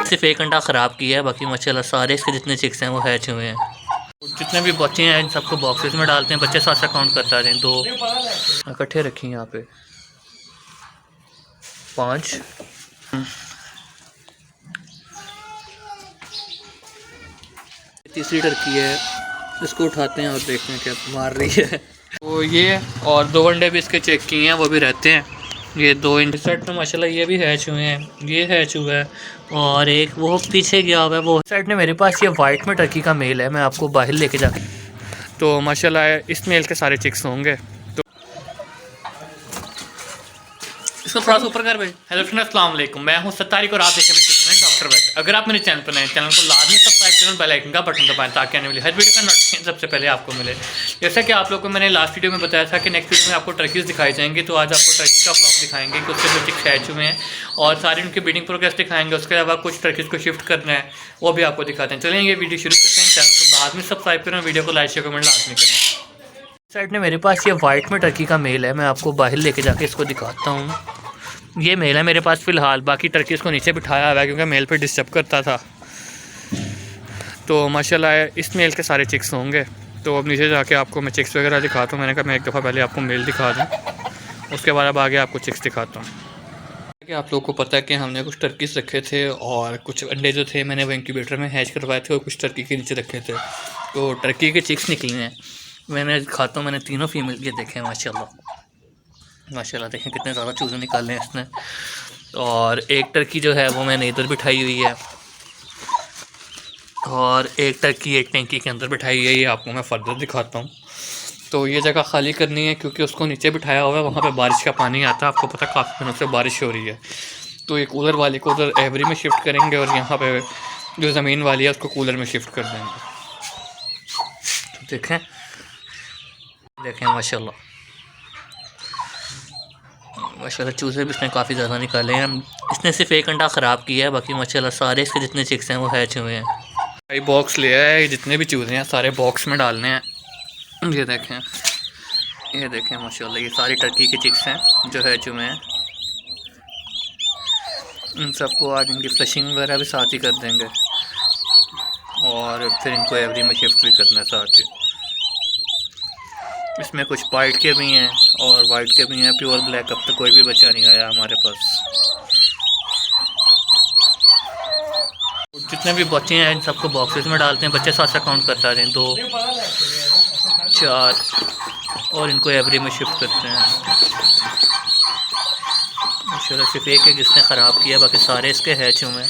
सिर्फ एक अंडा ख़राब किया है, बाकी माशाल्लाह सारे इसके जितने चिक्स हैं वो हैच हुए हैं। जितने भी बच्चे हैं इन सबको बॉक्सेस में डालते हैं, बच्चे साथ साथ काउंट करता रहें। दो इकट्ठे रखी यहाँ पे 5। तीसरी टर्की है, इसको उठाते हैं और देखते हैं क्या मार रही है। तो ये और 2 अंडे भी इसके चेक किए हैं, वो भी रहते हैं। ये 2 इंच सेट में माशाल्लाह ये भी हैच हुए हैं, ये हैच हुआ है और एक वो पीछे गया हुआ है। वो सेट में मेरे पास ये वाइट में टर्की का मेल है, मैं आपको बाहर लेके जा। तो माशाल्लाह इस मेल के सारे चिक्स होंगे। तो इसको थोड़ा सा ऊपर कर भाई। हेलो फ्रेंड्स, अस्सलाम वालेकुम, मैं हूं सत्तारी और आप देख रहे हैं डॉक्टर वेट। अगर आप मेरे चैनल पर नए, चैनल को लाजमी सब्सक्राइब करें, बेल आइकन का बटन दबाएं ताकि आने वाली हर वीडियो का नोटिफिकेशन सबसे पहले आपको मिले। जैसा कि आप लोगों को मैंने लास्ट वीडियो में बताया था कि नेक्स्ट वीडियो में आपको टर्कीज दिखाई जाएंगी, तो आज आपको टर्की का व्लॉग दिखाएंगे कि उसके जो चिक्स हैच हुए हैं और सारे उनकी ब्रीडिंग प्रोग्रेस दिखाएंगे। उसके अलावा कुछ टर्कीज को शिफ्ट करना है वो भी आपको दिखाते हैं। चलें ये वीडियो शुरू करते हैं। चैनल को लाजमी सब्सक्राइब करें, वीडियो को लाइक शेयर कमेंट लाजमी करें। साइड में मेरे पास ये वाइट में टर्की का मेल है, मैं आपको बाहर लेके जाके इसको दिखाता हूँ। ये मेल है मेरे पास फ़िलहाल, बाकी टर्की इसको नीचे बिठाया हुआ है क्योंकि मेल पे डिस्टर्ब करता था। तो माशाल्लाह इस मेल के सारे चिक्स होंगे। तो अब नीचे जाके आपको मैं चिक्स वगैरह दिखाता हूँ। मैंने कहा मैं एक दफ़ा पहले आपको मेल दिखा दूँ, उसके बाद अब आगे आपको चिक्स दिखाता हूँ। कि आप लोगों को पता है कि हमने कुछ टर्कीस रखे थे और कुछ अंडे जो थे मैंने वो इंक्यूबेटर में हैच करवाए थे और कुछ टर्की के नीचे रखे थे। तो टर्की के चिक्स निकले हैं, मैंने दिखाता हूँ। मैंने तीनों फीमेल के देखे हैं माशाल्लाह देखें कितने ज़्यादा चूज़े निकाले हैं इसने। और एक टर्की जो है वो मैंने इधर बिठाई हुई है और एक टर्की एक टैंकी के अंदर बिठाई हुई है। ये आपको मैं फर्दर दिखाता हूँ। तो ये जगह खाली करनी है क्योंकि उसको नीचे बिठाया हुआ है, वहाँ पे बारिश का पानी आता है। आपको पता काफ़ी दिनों से बारिश हो रही है, तो ये कूलर वाले को उधर एवरी में शिफ्ट करेंगे और यहाँ पे जो ज़मीन वाली है उसको कूलर में शिफ्ट कर देंगे। तो देखें माशाल्लाह चूज़े भी इसने काफ़ी ज़्यादा निकाले हैं। इसने सिर्फ एक अंडा ख़राब किया है, बाकी माशाल्लाह सारे इसके जितने चिक्स हैं वो हैच हुए हैं। भाई बॉक्स ले आया है, जितने भी चूज़े हैं सारे बॉक्स में डालने हैं। ये देखें माशाल्लाह ये सारी टर्की के चिक्स हैं जो हैच हुए हैं। इन सबको आज इनकी फ्लशिंग वगैरह भी साथ ही कर देंगे और फिर इनको एवरी में शिफ्ट भी करना है साथ ही। इसमें कुछ वाइट के भी हैं और वाइट के भी हैं। प्योर ब्लैक अब तक कोई भी बच्चा नहीं आया हमारे पास। जितने भी बच्चे हैं इन सबको बॉक्सेस में डालते हैं, बच्चे साथ साथ काउंट करता रहें। 2 4 और इनको एवरी में शिफ्ट करते हैं। माशाल्लाह सिर्फ एक है जिसने ख़राब किया, बाकी सारे इसके हैच हुए हैं।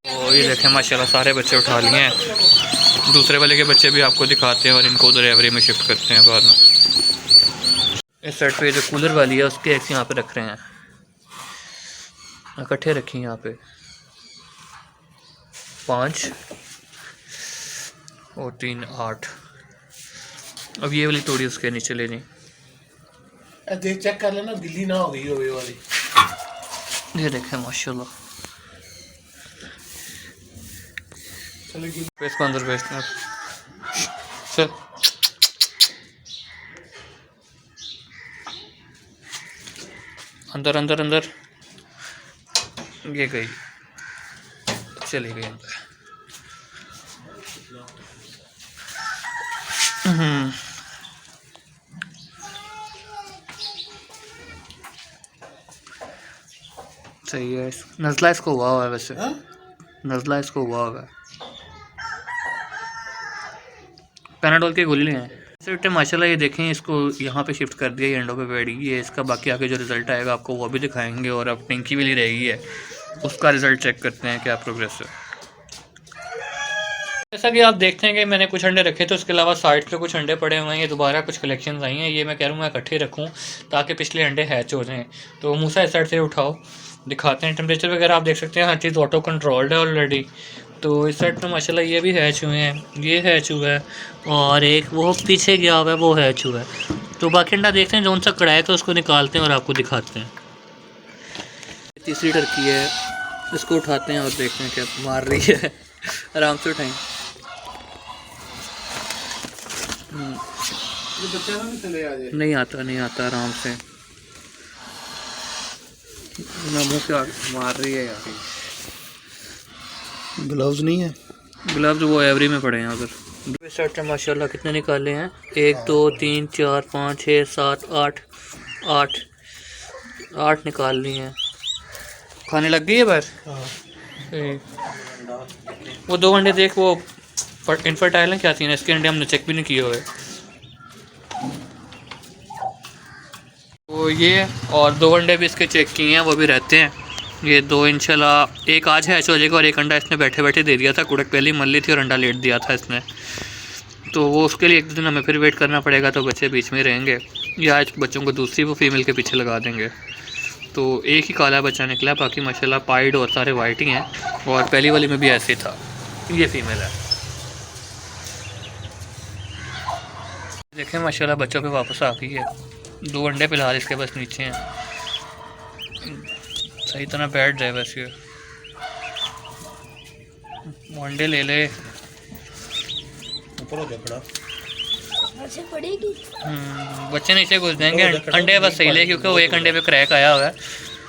तो ये देखें माशाल्लाह सारे बच्चे उठा लिए हैं। दूसरे वाले के बच्चे भी आपको दिखाते हैं और इनको उधर एवरी में शिफ्ट करते हैं बाद में। इस साइड पे जो कूलर वाली है उसके एग्स यहाँ पे रख रहे हैं, इकट्ठे रखी यहाँ पे 5 और 3 8। अब ये वाली तोड़ी उसके नीचे ले जाए, देख चेक कर लेना गिल्ली ना हो गई हो ये वाली। ये देखें माशाल्लाह इसको अंदर भेजना। चल अंदर अंदर अंदर, ये गई, चली गई अंदर। सही है। नज़ला इसको हुआ है वैसे, नज़ला इसको हुआ होगा। पैनाडोल की गोली हैं सिर्फ। माशाल्लाह ये देखें इसको यहाँ पे शिफ्ट कर दिया, ये एंडो पे बैठ गई है। इसका बाकी आगे जो रिज़ल्ट आएगा आपको वो भी दिखाएंगे और अब टैंकी भी रहेगी है, उसका रिज़ल्ट चेक करते हैं क्या प्रोग्रेस है। जैसा कि आप देखते हैं कि मैंने कुछ अंडे रखे थे, उसके अलावा साइड पे कुछ अंडे पड़े हुए हैं। ये दोबारा कुछ कलेक्शंस आई हैं, ये मैं कह रहा हूँ मैं इकट्ठे रखूँ ताकि पिछले अंडे हैच हो जाएँ। तो मूसा इस साइड से उठाओ, दिखाते हैं। टेम्परेचर वगैरह आप देख सकते हैं, हर चीज़ ऑटो कंट्रोल्ड है ऑलरेडी। तो इस साइड पे माशाल्लाह ये भी हैच हुए हैं, ये हैच हुआ है और एक वो पीछे गया हुआ है वो हैच हुआ है। तो बाकी अंडा देखते हैं, जौन सा कड़ाए तो उसको निकालते हैं और आपको दिखाते हैं। तीसरी टर्की है, इसको उठाते हैं और देखते हैं क्या मार रही है। आराम से उठाएं। ये बच्चा ना भी चले आ जाए। नहीं आता आराम से मुँह पे मार रही है यार। ग्लव्स नहीं है, ग्लव्स वो एवरी में पड़े हैं उधर। सेट माशाल्लाह कितने निकाले हैं, 1 2 3 4 5 6 7 8 निकाल ली हैं। खाने लग गई है बस। वो 2 अंडे देख, वो इनफर्टाइल हैं क्या थी ना, इसके अंडे हमने चेक भी नहीं किए हुए। तो ये और 2 अंडे भी इसके चेक किए हैं, वो भी रहते हैं। ये 2 इंशाल्लाह, एक आज है चोले का और एक अंडा इसने बैठे बैठे दे दिया था। कुड़क पहले ही मल ली थी और अंडा लेट दिया था इसने, तो वो उसके लिए 1 दिन हमें फिर वेट करना पड़ेगा। तो बच्चे बीच में रहेंगे या आज बच्चों को दूसरी वो फीमेल के पीछे लगा देंगे। तो एक ही काला बच्चा निकला, बाकी माशाल्लाह पाइड और सारे वाइट ही हैं। और पहली वाली में भी ऐसे था। ये फीमेल है। देखें माशाल्लाह बच्चों पे वापस आ गई है। 2 अंडे फिलहाल इसके बस नीचे हैं, सही तरह बैठ जाए बस। ये अंडे ले ले, ऊपर हो जा खड़ा। बच्चे नीचे घुस जाएंगे। अंडे बस सही ले, क्योंकि वो एक अंडे पे क्रैक आया हुआ है।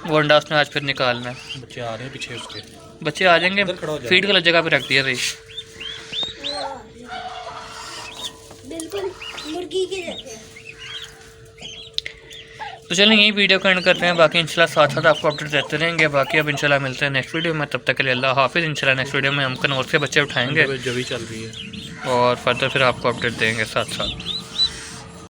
वो अंडा उसने आज फिर निकालना है। बच्चे आ रहे हैं पीछे उसके, बच्चे आ जाएंगे। फीड गलत जगह पे रख दिया भाई, बिल्कुल मुर्गी के जैसे। तो चलें यही वीडियो को एंड करते हैं। बाकी इंशाल्लाह साथ साथ आपको अपडेट देते रहेंगे। बाकी अब इंशाल्लाह मिलते हैं नेक्स्ट वीडियो में, तब तक के लिए अल्लाह हाफिज़। इंशाल्लाह नेक्स्ट वीडियो में हम कनौर से बच्चे उठाएंगे जो भी चल रही है और फर्दर फिर आपको अपडेट देंगे साथ साथ।